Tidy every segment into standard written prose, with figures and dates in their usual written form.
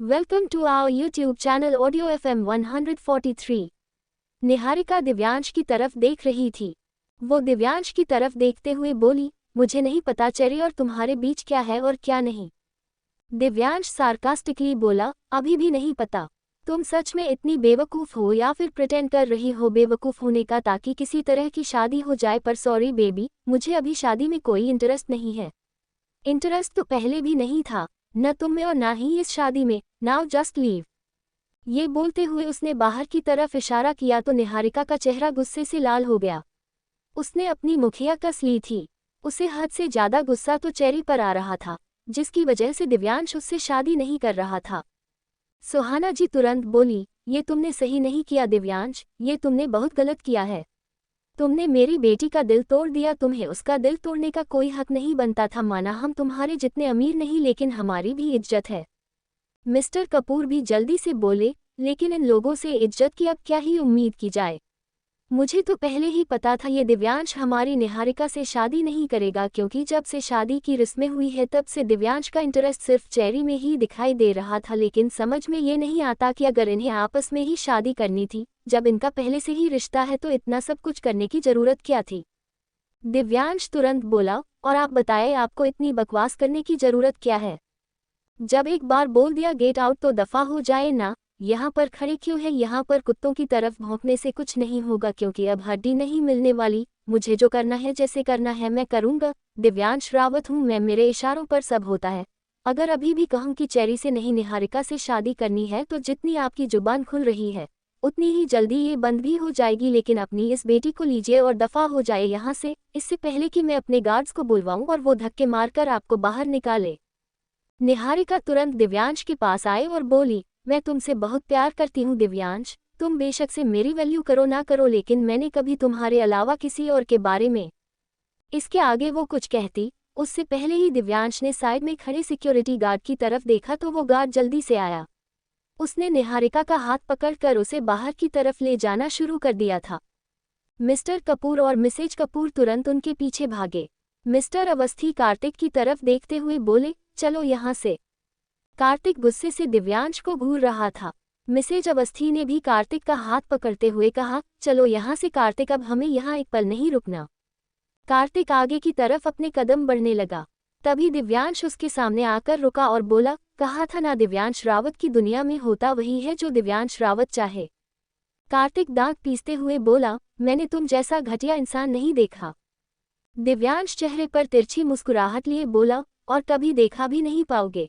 Welcome to our YouTube channel Audio FM 143। Niharika Divyansh की तरफ देख रही थी। वो दिव्यांश की तरफ देखते हुए बोली, मुझे नहीं पता चेरी और तुम्हारे बीच क्या है और क्या नहीं। दिव्यांश सार्कास्टिकली बोला, अभी भी नहीं पता। तुम सच में इतनी बेवकूफ़ हो या फिर प्रिटेंड कर रही हो बेवकूफ़ होने का ताकि किसी तरह की शादी हो जाए। पर सॉरी बेबी, मुझे अभी शादी में कोई इंटरेस्ट नहीं है। इंटरेस्ट तो पहले भी नहीं था, न तुम में और ना ही इस शादी में। Now just leave. ये बोलते हुए उसने बाहर की तरफ इशारा किया तो निहारिका का चेहरा गुस्से से लाल हो गया। उसने अपनी मुखिया कस ली थी। उसे हद से ज्यादा गुस्सा तो चेरी पर आ रहा था, जिसकी वजह से दिव्यांश उससे शादी नहीं कर रहा था। सुहाना जी तुरंत बोली, ये तुमने सही नहीं किया दिव्यांश, ये तुमने बहुत गलत किया है। तुमने मेरी बेटी का दिल तोड़ दिया। तुम्हें उसका दिल तोड़ने का कोई हक नहीं बनता था। माना हम तुम्हारे जितने अमीर नहीं, लेकिन हमारी भी इज्जत है। मिस्टर कपूर भी जल्दी से बोले, लेकिन इन लोगों से इज्जत की अब क्या ही उम्मीद की जाए। मुझे तो पहले ही पता था ये दिव्यांश हमारी निहारिका से शादी नहीं करेगा, क्योंकि जब से शादी की रस्में हुई है तब से दिव्यांश का इंटरेस्ट सिर्फ चेरी में ही दिखाई दे रहा था। लेकिन समझ में ये नहीं आता कि अगर इन्हें आपस में ही शादी करनी थी, जब इनका पहले से ही रिश्ता है, तो इतना सब कुछ करने की जरूरत क्या थी। दिव्यांश तुरंत बोला, और आप बताएं, आपको इतनी बकवास करने की जरूरत क्या है। जब एक बार बोल दिया गेट आउट तो दफा हो जाए ना। यहाँ पर खड़े क्यों है? यहाँ पर कुत्तों की तरफ भौंकने से कुछ नहीं होगा, क्योंकि अब हड्डी नहीं मिलने वाली। मुझे जो करना है, जैसे करना है मैं करूँगा। दिव्यांश रावत हूँ मैं, मेरे इशारों पर सब होता है। अगर अभी भी कहूँ कि चेरी से नहीं निहारिका से शादी करनी है, तो जितनी आपकी जुबान खुल रही है उतनी ही जल्दी ये बंद भी हो जाएगी। लेकिन अपनी इस बेटी को लीजिए और दफा हो जाए यहाँ से, इससे पहले कि मैं अपने गार्ड्स को बुलवाऊं और वो धक्के मारकर आपको बाहर निकाले। निहारिका तुरंत दिव्यांश के पास आए और बोली, मैं तुमसे बहुत प्यार करती हूँ दिव्यांश। तुम बेशक से मेरी वैल्यू करो ना करो, लेकिन मैंने कभी तुम्हारे अलावा किसी और के बारे में। इसके आगे वो कुछ कहती, उससे पहले ही दिव्यांश ने साइड में खड़े सिक्योरिटी गार्ड की तरफ देखा तो वो गार्ड जल्दी से आया। उसने निहारिका का हाथ पकड़कर उसे बाहर की तरफ ले जाना शुरू कर दिया था। मिस्टर कपूर और मिसेज कपूर तुरंत उनके पीछे भागे। मिस्टर अवस्थी कार्तिक की तरफ देखते हुए बोले, चलो यहाँ से। कार्तिक गुस्से से दिव्यांश को घूर रहा था। मिसेज अवस्थी ने भी कार्तिक का हाथ पकड़ते हुए कहा, चलो यहाँ से कार्तिक, अब हमें यहाँ एक पल नहीं रुकना। कार्तिक आगे की तरफ अपने कदम बढ़ने लगा। तभी दिव्यांश उसके सामने आकर रुका और बोला, कहा था ना, दिव्यांश रावत की दुनिया में होता वही है जो दिव्यांश रावत चाहे। कार्तिक दांत पीसते हुए बोला, मैंने तुम जैसा घटिया इंसान नहीं देखा। दिव्यांश चेहरे पर तिरछी मुस्कुराहट लिए बोला, और कभी देखा भी नहीं पाओगे।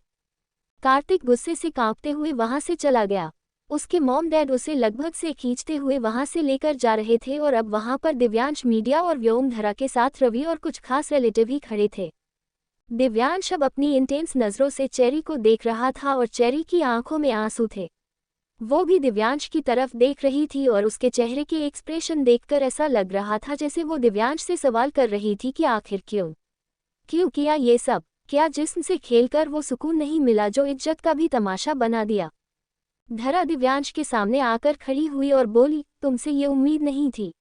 कार्तिक गुस्से से कांपते हुए वहां से चला गया। उसके मॉम डैड उसे लगभग से खींचते हुए वहां से लेकर जा रहे थे, और अब वहां पर दिव्यांश, मीडिया और व्योमधरा के साथ रवि और कुछ खास रिलेटिव ही खड़े थे। दिव्यांश अब अपनी इंटेंस नजरों से चेरी को देख रहा था और चेरी की आंखों में आंसू थे। वो भी दिव्यांश की तरफ देख रही थी और उसके चेहरे के एक्सप्रेशन देखकर ऐसा लग रहा था जैसे वो दिव्यांश से सवाल कर रही थी कि आखिर क्यों किया ये सब। क्या जिस्म से खेलकर वो सुकून नहीं मिला जो इज्जत का भी तमाशा बना दिया। धरा दिव्यांश के सामने आकर खड़ी हुई और बोली, तुमसे ये उम्मीद नहीं थी।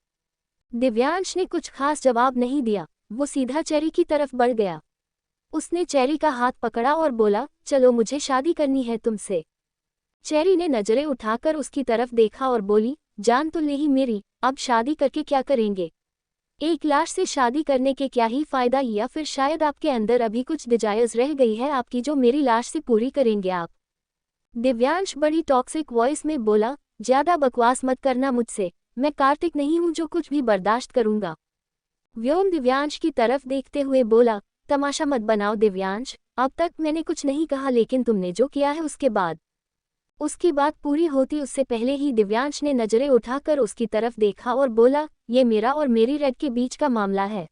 दिव्यांश ने कुछ खास जवाब नहीं दिया। वो सीधा चेरी की तरफ बढ़ गया। उसने चेरी का हाथ पकड़ा और बोला, चलो, मुझे शादी करनी है तुमसे। चेरी ने नजरें उठाकर उसकी तरफ देखा और बोली, जान तो ले ही मेरी, अब शादी करके क्या करेंगे। एक लाश से शादी करने के क्या ही फायदा, या फिर शायद आपके अंदर अभी कुछ डिजायर्स रह गई है आपकी जो मेरी लाश से पूरी करेंगे आप। दिव्यांश बड़ी टॉक्सिक वॉइस में बोला, ज्यादा बकवास मत करना मुझसे। मैं कार्तिक नहीं हूं जो कुछ भी बर्दाश्त करूंगा। व्योम दिव्यांश की तरफ देखते हुए बोला, तमाशा मत बनाओ दिव्यांश, अब तक मैंने कुछ नहीं कहा, लेकिन तुमने जो किया है उसकी बात पूरी होती उससे पहले ही दिव्यांश ने नजरें उठाकर उसकी तरफ देखा और बोला, ये मेरा और मेरी रेड के बीच का मामला है।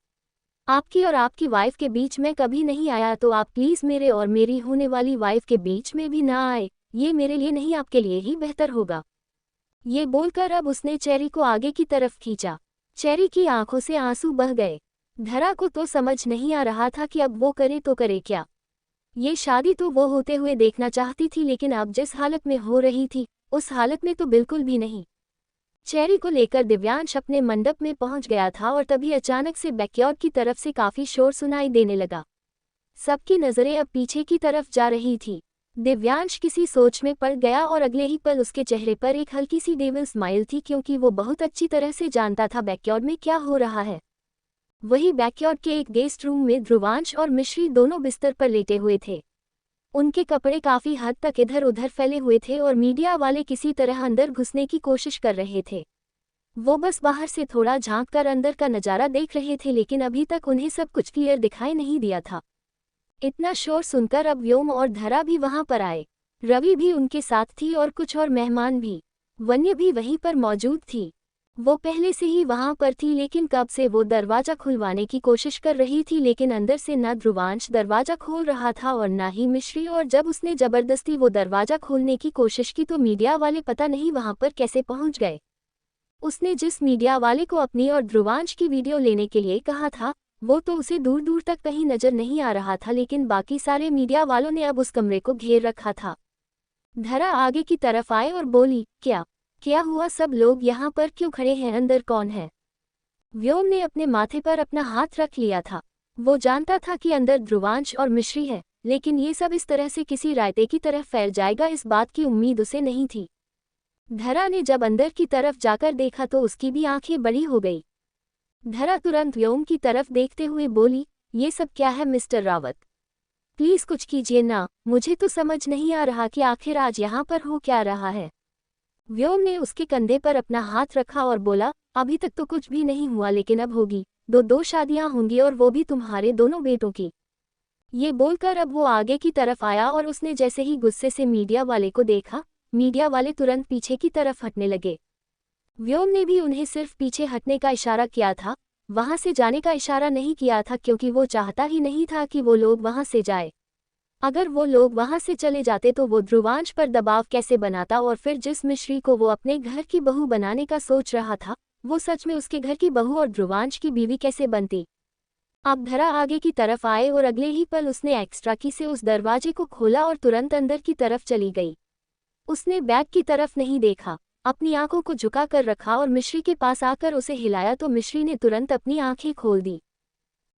आपकी और आपकी वाइफ के बीच में कभी नहीं आया, तो आप प्लीज मेरे और मेरी होने वाली वाइफ के बीच में भी ना आए। ये मेरे लिए नहीं, आपके लिए ही बेहतर होगा। ये बोलकर अब उसने चेरी को आगे की तरफ खींचा। चेरी की आंखों से आंसू बह गए। धरा को तो समझ नहीं आ रहा था कि अब वो करे तो करे क्या। ये शादी तो वो होते हुए देखना चाहती थी, लेकिन अब जिस हालत में हो रही थी उस हालत में तो बिल्कुल भी नहीं। चेरी को लेकर दिव्यांश अपने मंडप में पहुंच गया था और तभी अचानक से बैकयार्ड की तरफ से काफी शोर सुनाई देने लगा। सबकी नजरें अब पीछे की तरफ जा रही थी। दिव्यांश किसी सोच में पड़ गया और अगले ही पल उसके चेहरे पर एक हल्की सी डेविल स्माइल थी, क्योंकि वो बहुत अच्छी तरह से जानता था बैकयार्ड में क्या हो रहा है। वही बैकयार्ड के एक गेस्ट रूम में ध्रुवांश और मिश्री दोनों बिस्तर पर लेटे हुए थे। उनके कपड़े काफी हद तक इधर उधर फैले हुए थे और मीडिया वाले किसी तरह अंदर घुसने की कोशिश कर रहे थे। वो बस बाहर से थोड़ा झांक कर अंदर का नजारा देख रहे थे, लेकिन अभी तक उन्हें सब कुछ क्लियर दिखाई नहीं दिया था। इतना शोर सुनकर अब व्योम और धरा भी वहां पर आए। रवि भी उनके साथ थी और कुछ और मेहमान भी। वन्य भी वहीं पर मौजूद थी। वो पहले से ही वहां पर थी, लेकिन कब से वो दरवाजा खुलवाने की कोशिश कर रही थी, लेकिन अंदर से न ध्रुवांश दरवाजा खोल रहा था और न ही मिश्री। और जब उसने जबरदस्ती वो दरवाजा खोलने की कोशिश की तो मीडिया वाले पता नहीं वहां पर कैसे पहुंच गए। उसने जिस मीडिया वाले को अपनी और ध्रुवांश की वीडियो लेने के लिए कहा था, वो तो उसे दूर दूर तक कहीं नजर नहीं आ रहा था, लेकिन बाकी सारे मीडिया वालों ने अब उस कमरे को घेर रखा था। धरा आगे की तरफ आए और बोली, क्या हुआ? सब लोग यहाँ पर क्यों खड़े हैं? अंदर कौन है? व्योम ने अपने माथे पर अपना हाथ रख लिया था। वो जानता था कि अंदर ध्रुवांश और मिश्री है, लेकिन ये सब इस तरह से किसी रायते की तरफ फैल जाएगा, इस बात की उम्मीद उसे नहीं थी। धरा ने जब अंदर की तरफ जाकर देखा तो उसकी भी आंखें बड़ी हो गई। धरा तुरंत व्योम की तरफ देखते हुए बोली, ये सब क्या है मिस्टर रावत? प्लीज कुछ कीजिए ना, मुझे तो समझ नहीं आ रहा कि आखिर आज यहाँ पर हो क्या रहा है। व्योम ने उसके कंधे पर अपना हाथ रखा और बोला, अभी तक तो कुछ भी नहीं हुआ, लेकिन अब होगी। दो शादियां होंगी और वो भी तुम्हारे दोनों बेटों की। ये बोलकर अब वो आगे की तरफ आया और उसने जैसे ही गुस्से से मीडिया वाले को देखा, मीडिया वाले तुरंत पीछे की तरफ हटने लगे। व्योम ने भी उन्हें सिर्फ पीछे हटने का इशारा किया था, वहां से जाने का इशारा नहीं किया था, क्योंकि वो चाहता ही नहीं था कि वो लोग वहां से जाए। अगर वो लोग वहां से चले जाते तो वो ध्रुवांश पर दबाव कैसे बनाता, और फिर जिस मिश्री को वो अपने घर की बहू बनाने का सोच रहा था, वो सच में उसके घर की बहू और ध्रुवांश की बीवी कैसे बनती। अब धरा आगे की तरफ आए और अगले ही पल उसने एक्स्ट्रा की से उस दरवाजे को खोला और तुरंत अंदर की तरफ चली गई। उसने बैग की तरफ नहीं देखा, अपनी आंखों को झुका कर रखा और मिश्री के पास आकर उसे हिलाया तो मिश्री ने तुरंत अपनी आंखें खोल दी।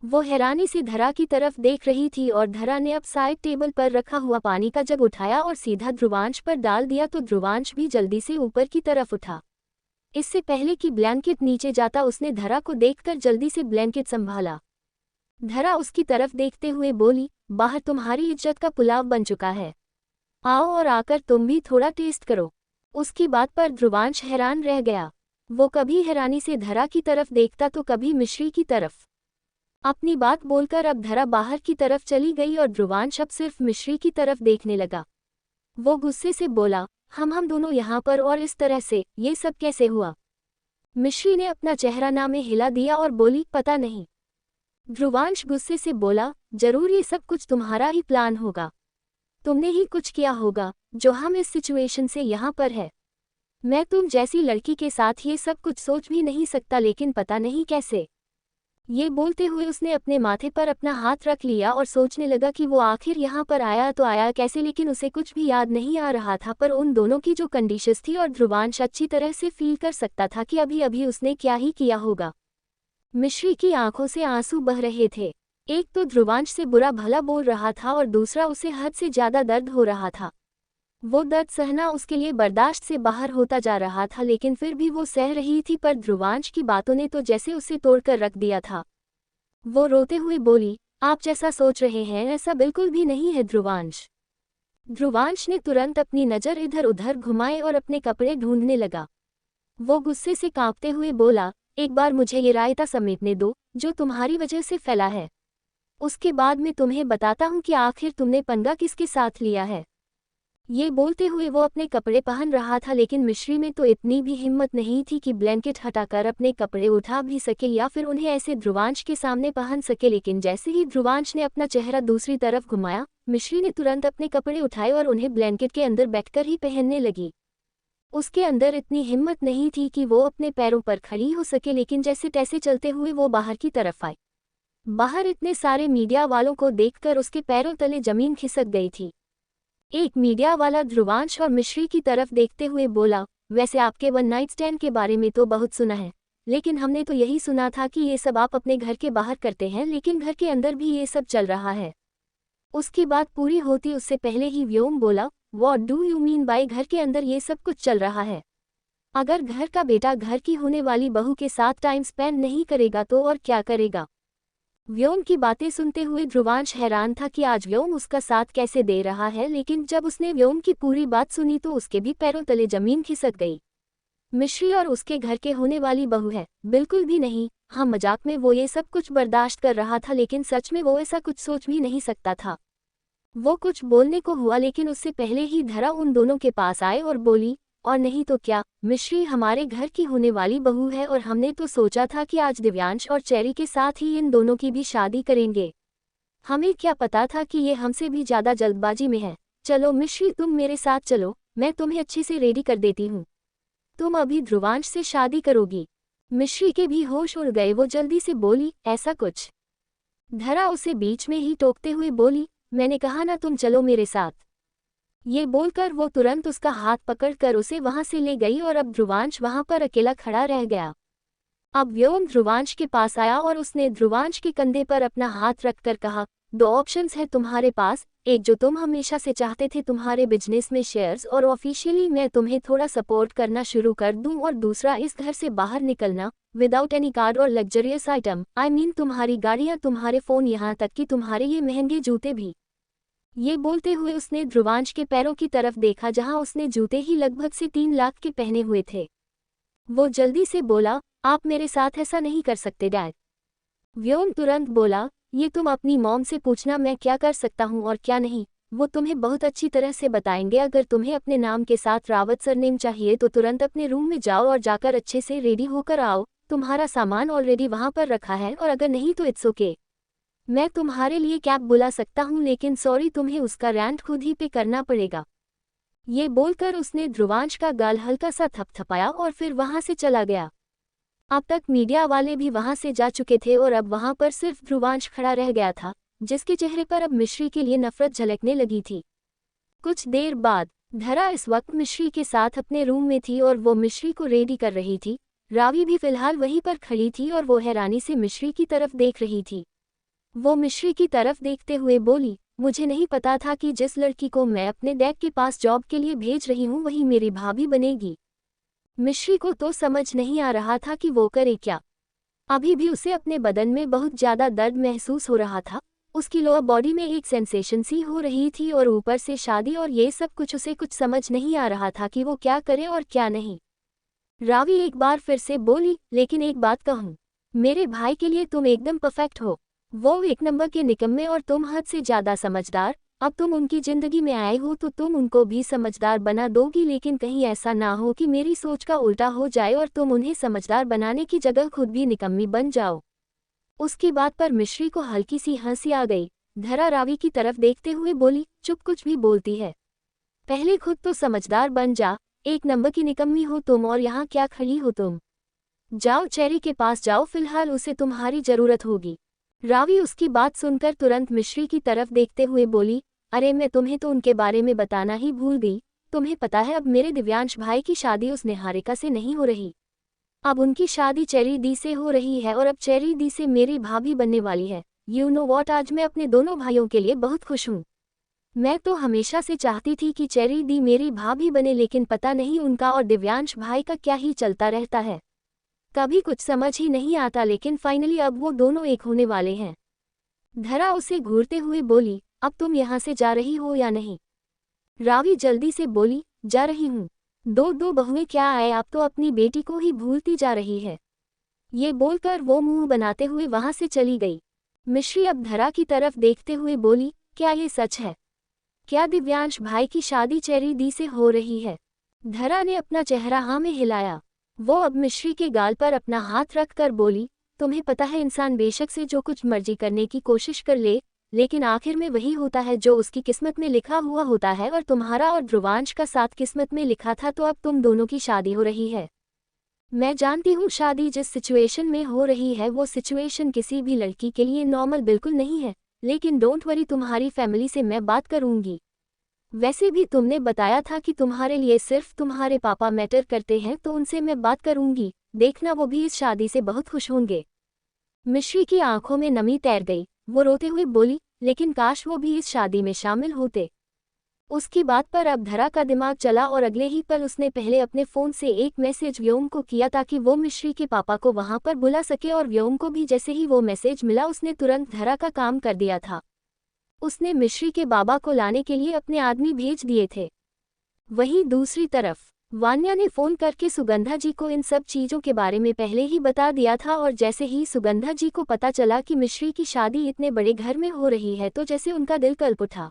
वो हैरानी से धरा की तरफ देख रही थी और धरा ने अब साइड टेबल पर रखा हुआ पानी का जग उठाया और सीधा ध्रुवांश पर डाल दिया तो ध्रुवांश भी जल्दी से ऊपर की तरफ उठा। इससे पहले कि ब्लैंकेट नीचे जाता उसने धरा को देखकर जल्दी से ब्लैंकेट संभाला। धरा उसकी तरफ देखते हुए बोली, बाहर तुम्हारी इज्जत का पुलाव बन चुका है, आओ और आकर तुम भी थोड़ा टेस्ट करो। उसकी बात पर ध्रुवांश हैरान रह गया। वो कभी हैरानी से धरा की तरफ देखता तो कभी मिश्री की तरफ। अपनी बात बोलकर अब धरा बाहर की तरफ चली गई और ध्रुवांश अब सिर्फ मिश्री की तरफ देखने लगा। वो गुस्से से बोला, हम दोनों यहाँ पर और इस तरह से, ये सब कैसे हुआ? मिश्री ने अपना चेहरा ना में हिला दिया और बोली, पता नहीं। ध्रुवांश गुस्से से बोला, जरूर ये सब कुछ तुम्हारा ही प्लान होगा, तुमने ही कुछ किया होगा जो हम इस सिचुएशन से यहाँ पर है। मैं तुम जैसी लड़की के साथ ये सब कुछ सोच भी नहीं सकता, लेकिन पता नहीं कैसे। ये बोलते हुए उसने अपने माथे पर अपना हाथ रख लिया और सोचने लगा कि वो आखिर यहाँ पर आया तो आया कैसे, लेकिन उसे कुछ भी याद नहीं आ रहा था। पर उन दोनों की जो कंडीशंस थी और ध्रुवांश अच्छी तरह से फील कर सकता था कि अभी अभी उसने क्या ही किया होगा। मिश्री की आंखों से आंसू बह रहे थे। एक तो ध्रुवांश से बुरा भला बोल रहा था और दूसरा उसे हद से ज्यादा दर्द हो रहा था। वो दर्द सहना उसके लिए बर्दाश्त से बाहर होता जा रहा था, लेकिन फिर भी वो सह रही थी। पर ध्रुवांश की बातों ने तो जैसे उसे तोड़कर रख दिया था। वो रोते हुए बोली, आप जैसा सोच रहे हैं ऐसा बिल्कुल भी नहीं है ध्रुवांश। ध्रुवांश ने तुरंत अपनी नज़र इधर उधर घुमाए और अपने कपड़े ढूंढने लगा। वो गुस्से से कांपते हुए बोला, एक बार मुझे ये रायता समेटने दो जो तुम्हारी वजह से फैला है, उसके बाद मैं तुम्हें बताता हूँ कि आखिर तुमने पंगा किसके साथ लिया है। ये बोलते हुए वो अपने कपड़े पहन रहा था, लेकिन मिश्री में तो इतनी भी हिम्मत नहीं थी कि ब्लैंकेट हटाकर अपने कपड़े उठा भी सके या फिर उन्हें ऐसे ध्रुवांश के सामने पहन सके। लेकिन जैसे ही ध्रुवांश ने अपना चेहरा दूसरी तरफ घुमाया, मिश्री ने तुरंत अपने कपड़े उठाए और उन्हें ब्लैंकेट के अंदर बैठकर ही पहनने लगी। उसके अंदर इतनी हिम्मत नहीं थी कि वो अपने पैरों पर खड़ी हो सके, लेकिन जैसे तैसे चलते हुए वो बाहर की तरफ आई। बाहर इतने सारे मीडिया वालों को देखकर उसके पैरों तले जमीन खिसक गई थी। एक मीडिया वाला ध्रुवांश और मिश्री की तरफ देखते हुए बोला, वैसे आपके वन नाइट स्टैंड के बारे में तो बहुत सुना है, लेकिन हमने तो यही सुना था कि ये सब आप अपने घर के बाहर करते हैं, लेकिन घर के अंदर भी ये सब चल रहा है। उसकी बात पूरी होती उससे पहले ही व्योम बोला, what do you mean by घर के अंदर ये सब कुछ चल रहा है? अगर घर का बेटा घर की होने वाली बहू के साथ टाइम स्पेंड नहीं करेगा तो और क्या करेगा? व्योम की बातें सुनते हुए ध्रुवांश हैरान था कि आज व्योम उसका साथ कैसे दे रहा है, लेकिन जब उसने व्योम की पूरी बात सुनी तो उसके भी पैरों तले जमीन खिसक गई। मिश्री और उसके घर के होने वाली बहू है? बिल्कुल भी नहीं। हाँ, मजाक में वो ये सब कुछ बर्दाश्त कर रहा था, लेकिन सच में वो ऐसा कुछ सोच भी नहीं सकता था। वो कुछ बोलने को हुआ, लेकिन उससे पहले ही धरा उन दोनों के पास आए और बोली, और नहीं तो क्या, मिश्री हमारे घर की होने वाली बहू है और हमने तो सोचा था कि आज दिव्यांश और चेरी के साथ ही इन दोनों की भी शादी करेंगे। हमें क्या पता था कि ये हमसे भी ज़्यादा जल्दबाजी में है। चलो मिश्री, तुम मेरे साथ चलो, मैं तुम्हें अच्छे से रेडी कर देती हूँ। तुम अभी ध्रुवांश से शादी करोगी? मिश्री के भी होश उड़ गए। वो जल्दी से बोली, ऐसा कुछ? धरा उसे बीच में ही टोकते हुए बोली, मैंने कहा ना, तुम चलो मेरे साथ। ये बोलकर वो तुरंत उसका हाथ पकड़कर उसे वहां से ले गई और अब ध्रुवांश वहां पर अकेला खड़ा रह गया। अब व्योम ध्रुवांश के पास आया और उसने ध्रुवांश के कंधे पर अपना हाथ रखकर कहा, दो ऑप्शंस है तुम्हारे पास, एक जो तुम हमेशा से चाहते थे, तुम्हारे बिजनेस में शेयर्स और ऑफिशियली मैं तुम्हें थोड़ा सपोर्ट करना शुरू कर दूं, और दूसरा इस घर से बाहर निकलना विदाउट एनी कार्ड और लग्जरियस आइटम, आई मीन तुम्हारी गाड़ियां, तुम्हारे फोन, यहाँ तक कि तुम्हारे ये महंगे जूते भी। ये बोलते हुए उसने ध्रुवांश के पैरों की तरफ देखा, जहां उसने जूते ही लगभग से 3 लाख के पहने हुए थे। वो जल्दी से बोला, आप मेरे साथ ऐसा नहीं कर सकते डैड। व्योम तुरंत बोला, ये तुम अपनी मॉम से पूछना मैं क्या कर सकता हूँ और क्या नहीं, वो तुम्हें बहुत अच्छी तरह से बताएंगे। अगर तुम्हें अपने नाम के साथ रावत सरनेम चाहिए तो तुरंत अपने रूम में जाओ और जाकर अच्छे से रेडी होकर आओ, तुम्हारा सामान ऑलरेडी वहाँ पर रखा है, और अगर नहीं तो इट्स ओके, मैं तुम्हारे लिए कैब बुला सकता हूँ, लेकिन सॉरी, तुम्हें उसका रेंट खुद ही पे करना पड़ेगा। ये बोलकर उसने ध्रुवांश का गाल हल्का सा थपथपाया और फिर वहां से चला गया। अब तक मीडिया वाले भी वहां से जा चुके थे और अब वहां पर सिर्फ ध्रुवांश खड़ा रह गया था, जिसके चेहरे पर अब मिश्री के लिए नफरत झलकने लगी थी। कुछ देर बाद धरा इस वक्त मिश्री के साथ अपने रूम में थी और वो मिश्री को रेडी कर रही थी। रावी भी फिलहाल वहीं पर खड़ी थी और वो हैरानी से मिश्री की तरफ देख रही थी। वो मिश्री की तरफ देखते हुए बोली, मुझे नहीं पता था कि जिस लड़की को मैं अपने डैड के पास जॉब के लिए भेज रही हूँ वही मेरी भाभी बनेगी। मिश्री को तो समझ नहीं आ रहा था कि वो करे क्या। अभी भी उसे अपने बदन में बहुत ज़्यादा दर्द महसूस हो रहा था, उसकी लोअर बॉडी में एक सेंसेशन सी हो रही थी और ऊपर से शादी और ये सब कुछ, उसे कुछ समझ नहीं आ रहा था कि वो क्या करे और क्या नहीं। रावी एक बार फिर से बोली, लेकिन एक बात कहूँ, मेरे भाई के लिए तुम एकदम परफेक्ट हो। वो एक नंबर के निकम्मे और तुम हद से ज़्यादा समझदार। अब तुम उनकी ज़िंदगी में आए हो तो तुम उनको भी समझदार बना दोगी, लेकिन कहीं ऐसा ना हो कि मेरी सोच का उल्टा हो जाए और तुम उन्हें समझदार बनाने की जगह खुद भी निकम्मी बन जाओ। उसकी बात पर मिश्री को हल्की सी हंसी आ गई। धरा रावी की तरफ देखते हुए बोली, चुप, कुछ भी बोलती है, पहले खुद तो समझदार बन जा। एक नंबर की निकम्मी हो तुम और यहाँ क्या खड़ी हो तुम? जाओ चेरी के पास जाओ, फिलहाल उसे तुम्हारी ज़रूरत होगी। रावी उसकी बात सुनकर तुरंत मिश्री की तरफ देखते हुए बोली, अरे मैं तुम्हें तो उनके बारे में बताना ही भूल गई। तुम्हें पता है अब मेरे दिव्यांश भाई की शादी उस निहारिका से नहीं हो रही, अब उनकी शादी चेरी दी से हो रही है और अब चेरी दी से मेरी भाभी बनने वाली है। यू नो वॉट, आज मैं अपने दोनों भाइयों के लिए बहुत खुश हूँ। मैं तो हमेशा से चाहती थी कि चेरी दी मेरी भाभी बने, लेकिन पता नहीं उनका और दिव्यांश भाई का क्या ही चलता रहता है, कभी कुछ समझ ही नहीं आता, लेकिन फाइनली अब वो दोनों एक होने वाले हैं। धरा उसे घूरते हुए बोली, अब तुम यहाँ से जा रही हो या नहीं? रावी जल्दी से बोली, जा रही हूँ। दो बहुएं क्या आए, आप तो अपनी बेटी को ही भूलती जा रही है। ये बोलकर वो मुंह बनाते हुए वहां से चली गई। मिश्री अब धरा की तरफ देखते हुए बोली, क्या ये सच है? क्या दिव्यांश भाई की शादी चेरी दी से हो रही है? धरा ने अपना चेहरा हाँ में हिलाया। वो अब मिश्री के गाल पर अपना हाथ रख कर बोली, तुम्हें पता है इंसान बेशक से जो कुछ मर्जी करने की कोशिश कर ले, लेकिन आखिर में वही होता है जो उसकी किस्मत में लिखा हुआ होता है, और तुम्हारा और ध्रुवांश का साथ किस्मत में लिखा था, तो अब तुम दोनों की शादी हो रही है। मैं जानती हूँ शादी जिस सिचुएशन में हो रही है वो सिचुएशन किसी भी लड़की के लिए नॉर्मल बिल्कुल नहीं है, लेकिन डोंट वरी, तुम्हारी फैमिली से मैं बात करूँगी। वैसे भी तुमने बताया था कि तुम्हारे लिए सिर्फ तुम्हारे पापा मैटर करते हैं, तो उनसे मैं बात करूंगी, देखना वो भी इस शादी से बहुत खुश होंगे। मिश्री की आंखों में नमी तैर गई। वो रोते हुए बोली, लेकिन काश वो भी इस शादी में शामिल होते। उसकी बात पर अब धरा का दिमाग चला और अगले ही पल उसने पहले अपने फ़ोन से एक मैसेज व्योम को किया ताकि वो मिश्री के पापा को वहां पर बुला सके, और व्योम को भी जैसे ही वो मैसेज मिला उसने तुरंत धरा का काम कर दिया था। उसने मिश्री के बाबा को लाने के लिए अपने आदमी भेज दिए थे। वहीं दूसरी तरफ वान्या ने फ़ोन करके सुगंधा जी को इन सब चीज़ों के बारे में पहले ही बता दिया था, और जैसे ही सुगंधा जी को पता चला कि मिश्री की शादी इतने बड़े घर में हो रही है तो जैसे उनका दिल कल्प उठा।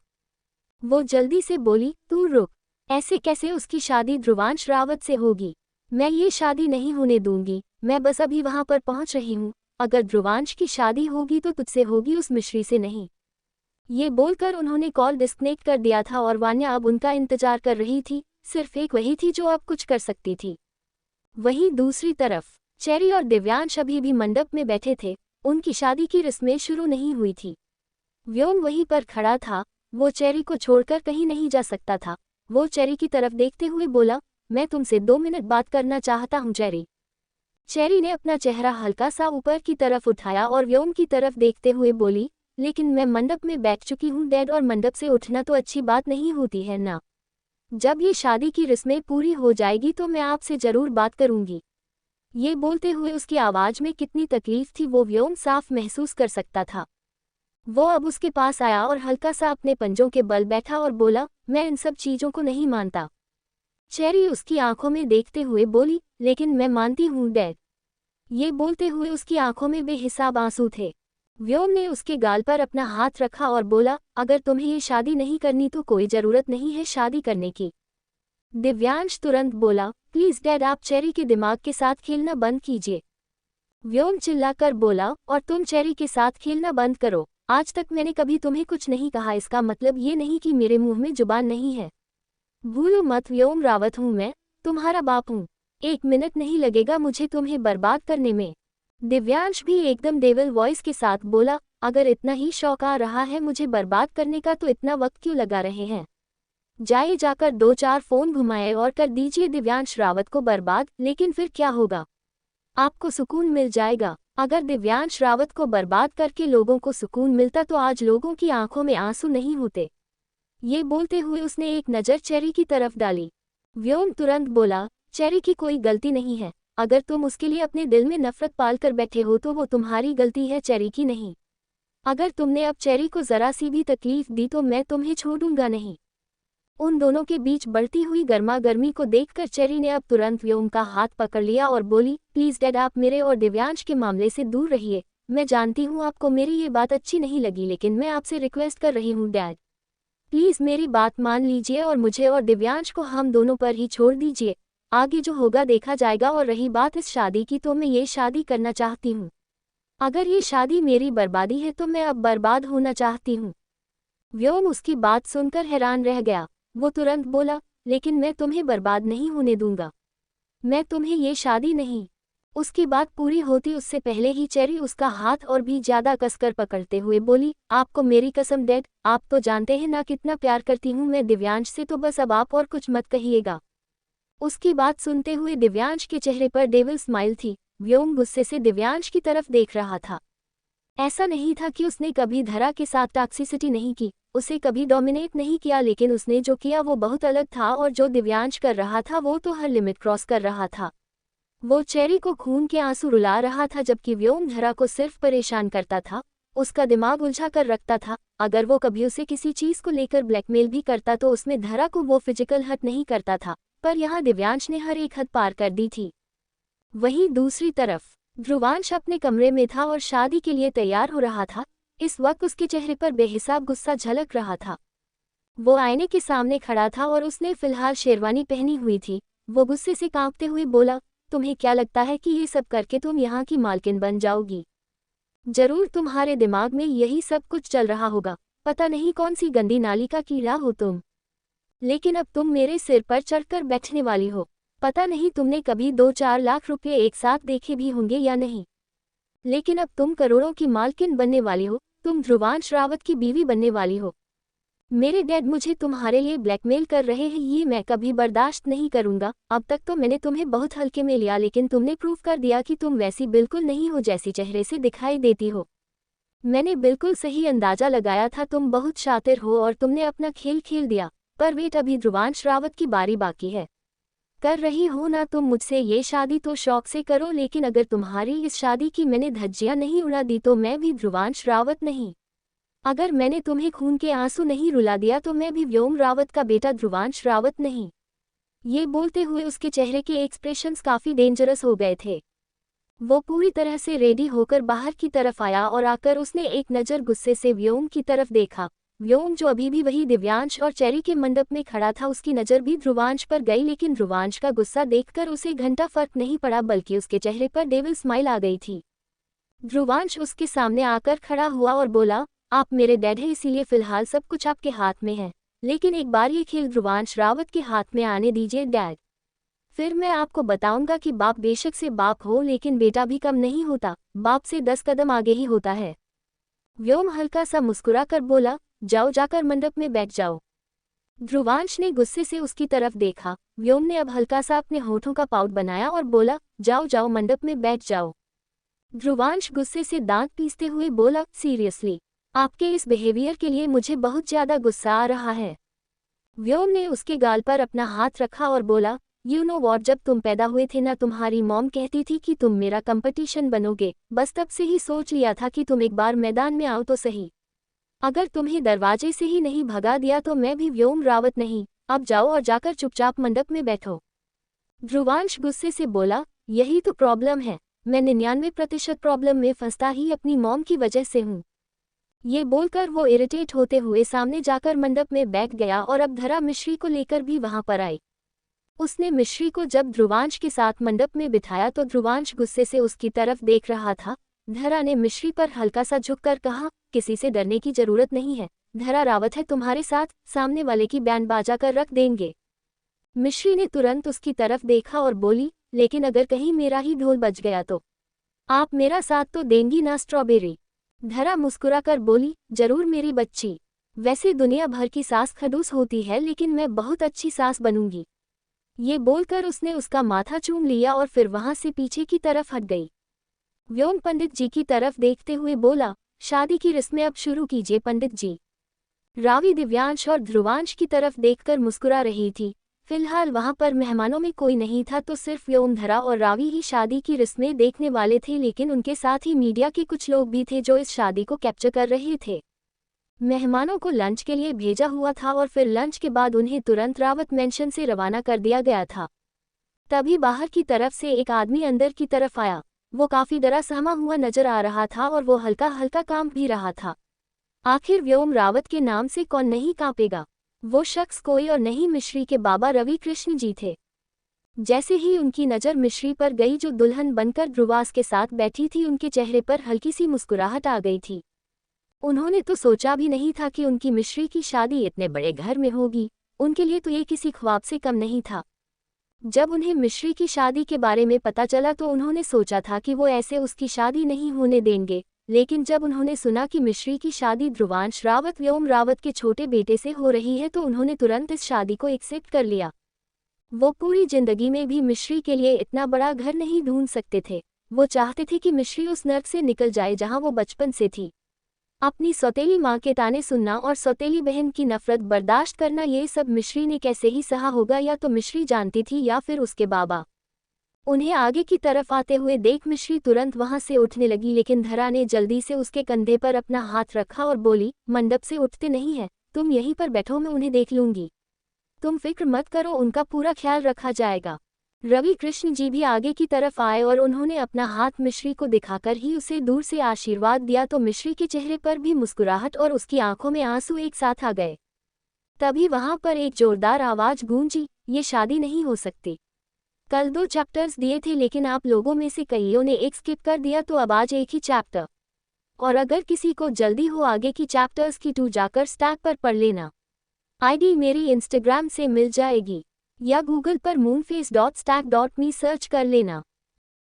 वो जल्दी से बोली, तू रुक, ऐसे कैसे उसकी शादी ध्रुवांश रावत से होगी? मैं ये शादी नहीं होने दूंगी, मैं बस अभी वहां पर पहुंच रही हूँ। अगर ध्रुवांश की शादी होगी तो तुझसे होगी, उस मिश्री से नहीं। ये बोलकर उन्होंने कॉल डिस्कनेक्ट कर दिया था और वान्या अब उनका इंतजार कर रही थी, सिर्फ एक वही थी जो अब कुछ कर सकती थी। वहीं दूसरी तरफ चेरी और दिव्यांश अभी भी मंडप में बैठे थे, उनकी शादी की रस्में शुरू नहीं हुई थी। व्योम वहीं पर खड़ा था, वो चेरी को छोड़कर कहीं नहीं जा सकता था। वो चेरी की तरफ देखते हुए बोला, मैं तुमसे 2 मिनट बात करना चाहता हूँ चेरी। चेरी ने अपना चेहरा हल्का सा ऊपर की तरफ उठाया और व्योम की तरफ देखते हुए बोली, लेकिन मैं मंडप में बैठ चुकी हूँ डैड, और मंडप से उठना तो अच्छी बात नहीं होती है ना। जब ये शादी की रस्में पूरी हो जाएगी तो मैं आपसे जरूर बात करूंगी। ये बोलते हुए उसकी आवाज़ में कितनी तकलीफ थी वो व्योम साफ महसूस कर सकता था। वो अब उसके पास आया और हल्का सा अपने पंजों के बल बैठा और बोला, मैं इन सब चीज़ों को नहीं मानता। चेरी उसकी आंखों में देखते हुए बोली, लेकिन मैं मानती हूँ डैड। ये बोलते हुए उसकी आंखों में बेहिसाब आंसू थे। व्योम ने उसके गाल पर अपना हाथ रखा और बोला, अगर तुम्हें ये शादी नहीं करनी तो कोई ज़रूरत नहीं है शादी करने की। दिव्यांश तुरंत बोला, प्लीज़ डैड, आप चेरी के दिमाग के साथ खेलना बंद कीजिए। व्योम चिल्लाकर बोला, और तुम चेरी के साथ खेलना बंद करो। आज तक मैंने कभी तुम्हें कुछ नहीं कहा, इसका मतलब ये नहीं कि मेरे मुंह में जुबान नहीं है। भूलो मत, व्योम रावत हूँ मैं, तुम्हारा बाप हूँ। 1 मिनट नहीं लगेगा मुझे तुम्हें बर्बाद करने में। दिव्यांश भी एकदम डेविल वॉइस के साथ बोला, अगर इतना ही शौक आ रहा है मुझे बर्बाद करने का तो इतना वक्त क्यों लगा रहे हैं? जाए जाकर 2-4 फोन घुमाए और कर दीजिए दिव्यांश रावत को बर्बाद, लेकिन फिर क्या होगा? आपको सुकून मिल जाएगा। अगर दिव्यांश रावत को बर्बाद करके लोगों को सुकून मिलता तो आज लोगों की आंखों में आंसू नहीं होते। ये बोलते हुए उसने एक नज़र चेरी की तरफ डाली। व्योम तुरंत बोला, चेरी की कोई गलती नहीं है। अगर तुम उसके लिए अपने दिल में नफरत पालकर बैठे हो तो वो तुम्हारी गलती है, चेरी की नहीं। अगर तुमने अब चेरी को जरा सी भी तकलीफ दी तो मैं तुम्हें छोड़ूंगा नहीं। उन दोनों के बीच बढ़ती हुई गर्मा गर्मी को देखकर चेरी ने अब तुरंत व्योम का हाथ पकड़ लिया और बोली, प्लीज डैड, आप मेरे और दिव्यांश के मामले से दूर रहिए। मैं जानती हूँ आपको मेरी ये बात अच्छी नहीं लगी, लेकिन मैं आपसे रिक्वेस्ट कर रही हूँ डैड, प्लीज मेरी बात मान लीजिए और मुझे और दिव्यांश को हम दोनों पर ही छोड़ दीजिए। आगे जो होगा देखा जाएगा। और रही बात इस शादी की, तो मैं ये शादी करना चाहती हूँ। अगर ये शादी मेरी बर्बादी है तो मैं अब बर्बाद होना चाहती हूँ। व्योम उसकी बात सुनकर हैरान रह गया। वो तुरंत बोला, लेकिन मैं तुम्हें बर्बाद नहीं होने दूंगा। मैं तुम्हें ये शादी नहीं। उसकी बात पूरी होती उससे पहले ही चेरी उसका हाथ और भी ज्यादा कसकर पकड़ते हुए बोली, आपको मेरी कसम डैड, आप तो जानते हैं ना कितना प्यार करती हूँ मैं दिव्यांश से, तो बस अब आप और कुछ मत कहिएगा। उसकी बात सुनते हुए दिव्यांश के चेहरे पर डेविल स्माइल थी। व्योम गुस्से से दिव्यांश की तरफ देख रहा था। ऐसा नहीं था कि उसने कभी धरा के साथ टॉक्सिसिटी नहीं की, उसे कभी डोमिनेट नहीं किया, लेकिन उसने जो किया वो बहुत अलग था, और जो दिव्यांश कर रहा था वो तो हर लिमिट क्रॉस कर रहा था। वो चेरी को खून के आंसू रुला रहा था, जबकि व्योम धरा को सिर्फ परेशान करता था, उसका दिमाग उलझा कर रखता था। अगर वो कभी उसे किसी चीज को लेकर ब्लैकमेल भी करता तो उसमें धरा को वो फिजिकल हर्ट नहीं करता था, पर यहाँ दिव्यांश ने हर एक हद पार कर दी थी। वहीं दूसरी तरफ ध्रुवांश अपने कमरे में था और शादी के लिए तैयार हो रहा था। इस वक्त उसके चेहरे पर बेहिसाब गुस्सा झलक रहा था। वो आईने के सामने खड़ा था और उसने फिलहाल शेरवानी पहनी हुई थी। वो गुस्से से कांपते हुए बोला, तुम्हें क्या लगता है कि ये सब करके तुम यहाँ की मालकिन बन जाओगी? जरूर तुम्हारे दिमाग में यही सब कुछ चल रहा होगा। पता नहीं कौन सी गंदी नाली का कीड़ा हो तुम, लेकिन अब तुम मेरे सिर पर चढ़कर बैठने वाली हो। पता नहीं तुमने कभी 2-4 लाख रुपए एक साथ देखे भी होंगे या नहीं, लेकिन अब तुम करोड़ों की मालकिन बनने वाली हो। तुम ध्रुवांश रावत की बीवी बनने वाली हो। मेरे डैड मुझे तुम्हारे लिए ब्लैकमेल कर रहे हैं, ये मैं कभी बर्दाश्त नहीं करूंगा। अब तक तो मैंने तुम्हें बहुत हल्के में लिया, लेकिन तुमने प्रूव कर दिया कि तुम वैसी बिल्कुल नहीं हो जैसी चेहरे से दिखाई देती हो। मैंने बिल्कुल सही अंदाजा लगाया था, तुम बहुत शातिर हो और तुमने अपना खेल खेल दिया। पर वेट, अभी ध्रुवांश रावत की बारी बाकी है। कर रही हो ना तुम मुझसे ये शादी तो शौक से करो, लेकिन अगर तुम्हारी इस शादी की मैंने धज्जियां नहीं उड़ा दी तो मैं भी ध्रुवांश रावत नहीं। अगर मैंने तुम्हें खून के आंसू नहीं रुला दिया तो मैं भी व्योम रावत का बेटा ध्रुवांश रावत नहीं। ये बोलते हुए उसके चेहरे के एक्सप्रेशंस काफी डेंजरस हो गए थे। वो पूरी तरह से रेडी होकर बाहर की तरफ आया और आकर उसने एक नज़र गुस्से से व्योम की तरफ देखा। व्योम जो अभी भी वही दिव्यांश और चेरी के मंडप में खड़ा था, उसकी नज़र भी ध्रुवांश पर गई, लेकिन ध्रुवांश का गुस्सा देखकर उसे घंटा फर्क नहीं पड़ा, बल्कि उसके चेहरे पर डेविल स्माइल आ गई थी। ध्रुवांश उसके सामने आकर खड़ा हुआ और बोला, आप मेरे डैड हैं, इसीलिए फिलहाल सब कुछ आपके हाथ में है, लेकिन एक बार ये खेल ध्रुवांश रावत के हाथ में आने दीजिए डैड। फिर मैं आपको बताऊंगा कि बाप बेशक से बाप हो, लेकिन बेटा भी कम नहीं होता, बाप से 10 कदम आगे ही होता है। व्योम हल्का सा मुस्कुरा कर बोला, जाओ जाकर मंडप में बैठ जाओ। ध्रुवांश ने गुस्से से उसकी तरफ देखा। व्योम ने अब हल्का सा अपने होठों का पाउट बनाया और बोला, जाओ जाओ मंडप में बैठ जाओ। ध्रुवांश गुस्से से दांत पीसते हुए बोला, सीरियसली आपके इस बिहेवियर के लिए मुझे बहुत ज्यादा गुस्सा आ रहा है। व्योम ने उसके गाल पर अपना हाथ रखा और बोला, यू नो वॉट, जब तुम पैदा हुए थे ना, तुम्हारी मॉम कहती थी कि तुम मेरा कंपटीशन बनोगे, बस तब से ही सोच लिया था कि तुम एक बार मैदान में आओ तो सही। अगर तुम्हें दरवाजे से ही नहीं भगा दिया तो मैं भी व्योम रावत नहीं। अब जाओ और जाकर चुपचाप मंडप में बैठो। ध्रुवांश गुस्से से बोला, यही तो प्रॉब्लम है, मैं 99% प्रॉब्लम में फंसता ही अपनी मॉम की वजह से हूँ। ये बोलकर वो इरिटेट होते हुए सामने जाकर मंडप में बैठ गया और अब धरा मिश्री को लेकर भी वहां पर आई। उसने मिश्री को जब ध्रुवांश के साथ मंडप में बिठाया तो ध्रुवांश गुस्से से उसकी तरफ देख रहा था। धरा ने मिश्री पर हल्का सा झुककर कहा, किसी से डरने की जरूरत नहीं है, धरा रावत है तुम्हारे साथ, सामने वाले की बैंड बाजा कर रख देंगे। मिश्री ने तुरंत उसकी तरफ देखा और बोली, लेकिन अगर कहीं मेरा ही ढोल बज गया तो आप मेरा साथ तो देंगी ना स्ट्रॉबेरी। धरा मुस्कुराकर बोली, जरूर मेरी बच्ची, वैसे दुनिया भर की सास खड़ूस होती है, लेकिन मैं बहुत अच्छी सास बनूंगी। ये बोलकर उसने उसका माथा चूम लिया और फिर वहां से पीछे की तरफ हट गई। व्योम पंडित जी की तरफ देखते हुए बोला, शादी की रस्में अब शुरू कीजिए पंडित जी। रावी दिव्यांश और ध्रुवांश की तरफ देखकर मुस्कुरा रही थी। फिलहाल वहां पर मेहमानों में कोई नहीं था, तो सिर्फ व्योम, धरा और रावी ही शादी की रस्में देखने वाले थे, लेकिन उनके साथ ही मीडिया के कुछ लोग भी थे जो इस शादी को कैप्चर कर रहे थे। मेहमानों को लंच के लिए भेजा हुआ था और फिर लंच के बाद उन्हें तुरंत रावत मेंशन से रवाना कर दिया गया था। तभी बाहर की तरफ से एक आदमी अंदर की तरफ आया। वो काफी डरा सहमा हुआ नजर आ रहा था और वो हल्का हल्का कांप भी रहा था। आखिर व्योम रावत के नाम से कौन नहीं कांपेगा। वो शख्स कोई और नहीं, मिश्री के बाबा रवि कृष्ण जी थे। जैसे ही उनकी नज़र मिश्री पर गई जो दुल्हन बनकर ध्रुवास के साथ बैठी थी, उनके चेहरे पर हल्की सी मुस्कुराहट आ गई थी। उन्होंने तो सोचा भी नहीं था कि उनकी मिश्री की शादी इतने बड़े घर में होगी। उनके लिए तो ये किसी ख्वाब से कम नहीं था। जब उन्हें मिश्री की शादी के बारे में पता चला तो उन्होंने सोचा था कि वो ऐसे उसकी शादी नहीं होने देंगे, लेकिन जब उन्होंने सुना कि मिश्री की शादी ध्रुवांश रावत व्योम रावत के छोटे बेटे से हो रही है तो उन्होंने तुरंत इस शादी को एक्सेप्ट कर लिया। वो पूरी जिंदगी में भी मिश्री के लिए इतना बड़ा घर नहीं ढूंढ सकते थे। वो चाहते थे कि मिश्री उस नर्क से निकल जाए जहां वो बचपन से थी। अपनी सौतेली माँ के ताने सुनना और सौतेली बहन की नफरत बर्दाश्त करना, ये सब मिश्री ने कैसे ही सहा होगा। या तो मिश्री जानती थी या फिर उसके बाबा। उन्हें आगे की तरफ आते हुए देख मिश्री तुरंत वहां से उठने लगी, लेकिन धरा ने जल्दी से उसके कंधे पर अपना हाथ रखा और बोली, मंडप से उठते नहीं है, तुम यहीं पर बैठो, मैं उन्हें देख लूंगी। तुम फिक्र मत करो, उनका पूरा ख्याल रखा जाएगा। रवि कृष्ण जी भी आगे की तरफ आए और उन्होंने अपना हाथ मिश्री को दिखाकर ही उसे दूर से आशीर्वाद दिया तो मिश्री के चेहरे पर भी मुस्कुराहट और उसकी आंखों में आंसू एक साथ आ गए। तभी वहां पर एक जोरदार आवाज गूंजी, ये शादी नहीं हो सकती। कल 2 चैप्टर्स दिए थे, लेकिन आप लोगों में से कईयों ने एक स्किप कर दिया, तो अब आज एक ही चैप्टर। और अगर किसी को जल्दी हो आगे की चैप्टर्स की 2 जाकर स्टैक पर पढ़ लेना। आईडी मेरी इंस्टाग्राम से मिल जाएगी या गूगल पर moonface.stack.me सर्च कर लेना।